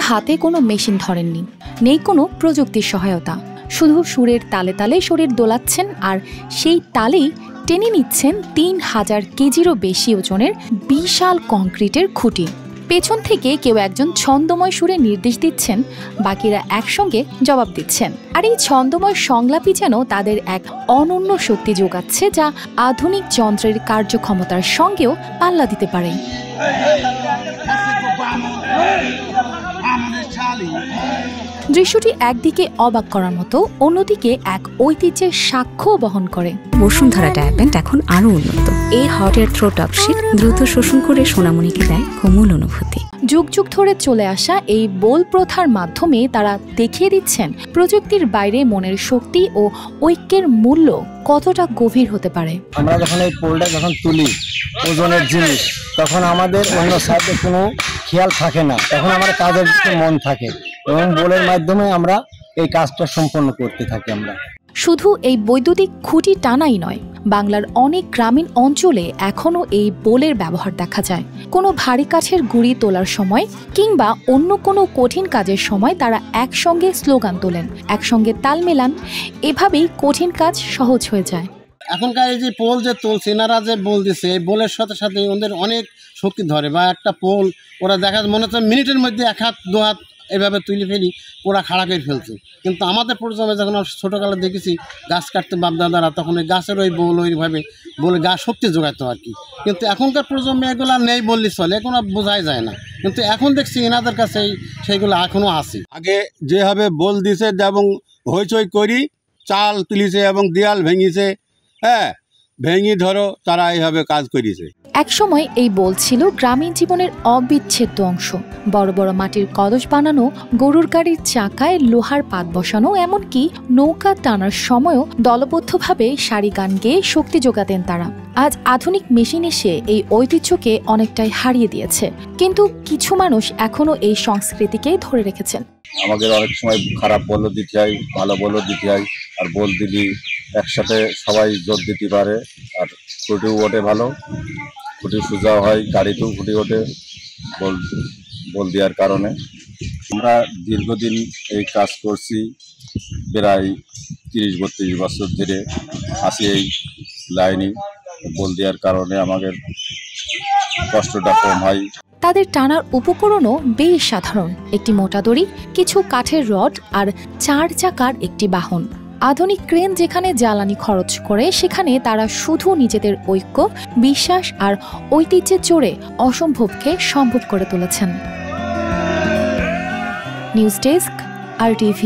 হাতে কোনো মেশিন ধরেননি, নেই কোনো প্রযুক্তির সহায়তা, শুধু সুরের তালে তালে শরীর দোলাচ্ছেন আর সেই তালেই টেনে নিচ্ছেন ৩,০০০ কেজিরও বেশি ওজনের বিশাল কংক্রিটের খুঁটি। পেছন থেকে কেউ একজন ছন্দময় সুরে নির্দেশ দিচ্ছেন, বাকিরা একসঙ্গে জবাব দিচ্ছেন। আর এই ছন্দময় সংলাপই যেন তাদের এক অনন্য শক্তি যোগাচ্ছে, যা আধুনিক যন্ত্রের কার্যক্ষমতার সঙ্গেও পাল্লা দিতে পারে। দৃশ্যটি একদিকে অবাক করার মতো, অন্যদিকে এক ঐতিহ্যের সাক্ষ্য বহন করে। বসুন্ধরা ডায়াপেন্ট এখন আরো উন্নত। এই হট এয়ার থ্রো টপশিট দ্রুত শোষণ করে সোনামণিকে দেয় কোমল অনুভূতি। যুগ যুগ ধরে চলে আসা এই বোল প্রথার মাধ্যমে তারা দেখিয়ে দিচ্ছেন প্রযুক্তির বাইরে মনের শক্তি ও ঐক্যের মূল্য কতটা গভীর হতে পারে। আমরা যখন এই পোলটা যখন তুলি ওজনের জিনিস, তখন আমাদের অন্য সাইডে কোনো খেয়াল থাকে না, তখন আমার কাজের দিকে মন থাকে এবং বোলের মাধ্যমে আমরা এই কাজটা সম্পন্ন করতে থাকি। আমরা শুধু এই বৈদ্যুতিক খুঁটি টানাই নয়, বাংলার অনেক গ্রামীণ অঞ্চলে এখনও এই বোলের ব্যবহার দেখা যায়। কোনো ভারী কাঠের গুঁড়ি তোলার সময় কিংবা অন্য কোনো কঠিন কাজের সময় তারা একসঙ্গে স্লোগান তোলেন, একসঙ্গে তাল মেলান, এভাবেই কঠিন কাজ সহজ হয়ে যায়। এখনকার এই যে পোল যে তুলছে, এনারা যে বল দিচ্ছে, এই বোলের সাথে সাথে ওদের অনেক শক্তি ধরে, বা একটা পোল ওরা দেখা মনে হচ্ছে মিনিটের মধ্যে এক হাত দু হাত এভাবে তুলে ফেলি পুরা খাড়া করে ফেলছে। কিন্তু আমাদের প্রজন্মে যখন আমরা ছোটোকালে দেখেছি গাছ কাটতে বাপদাদারা, তখন ওই গাছের ওই বোল ওইভাবে বলে গাছ শক্তি যোগাতো আর কি। কিন্তু এখনকার প্রজন্মে এগুলো নেই বললে চলে, এখন বোঝাই যায় না। কিন্তু এখন দেখছি এনাদের কাছে সেইগুলো এখনও আছে। আগে যেভাবে বল দিছে এবং হইচই করি চাল তুলিছে এবং দেয়াল ভেঙেছে, হ্যাঁ ভেঙে ধরো তারা এইভাবে কাজ করেছে। একসময় এই বোল ছিল গ্রামীণ জীবনের অবিচ্ছেদ্য অংশ। বড় বড় মাটির কলস বানানো, গরুর গাড়ির চাকায় লোহার পাত বসানো, এমনকি নৌকা টানার সময়ও দলবদ্ধভাবে সারি গান গেয়ে শক্তি যোগাতেন তারা। আজ আধুনিক মেশিন এসে এই ঐতিহ্যকে অনেকটাই হারিয়ে দিয়েছে, কিন্তু কিছু মানুষ এখনো এই সংস্কৃতিকে ধরে রেখেছেন। আমাদের অনেক সময় খারাপ বলও দিতে হয়, ভালো বলও দিতে হয়, আর বল দিলি একসাথে সবাই জোর দিতে পারে, আর খুঁটিও ওঠে ভালো, খুঁটি সোজাও হয়, গাড়িতেও খুঁটি ওঠে বল দেওয়ার কারণে। আমরা দীর্ঘদিন এই কাজ করছি, প্রায় 30-32 বছর ধরে আসি এই লাইনে। বল দেওয়ার কারণে আমাদের কষ্টটা কম হয়। তাদের টানার উপকরণও বেশ সাধারণ, একটি মোটা দড়ি, কিছু কাঠের রড আর 4 চাকার একটি বাহন। আধুনিক ক্রেন যেখানে জ্বালানি খরচ করে, সেখানে তারা শুধু নিজেদের ঐক্য, বিশ্বাস আর ঐতিহ্যের জোরে অসম্ভবকে সম্ভব করে তুলেছেন। News desk, RTV।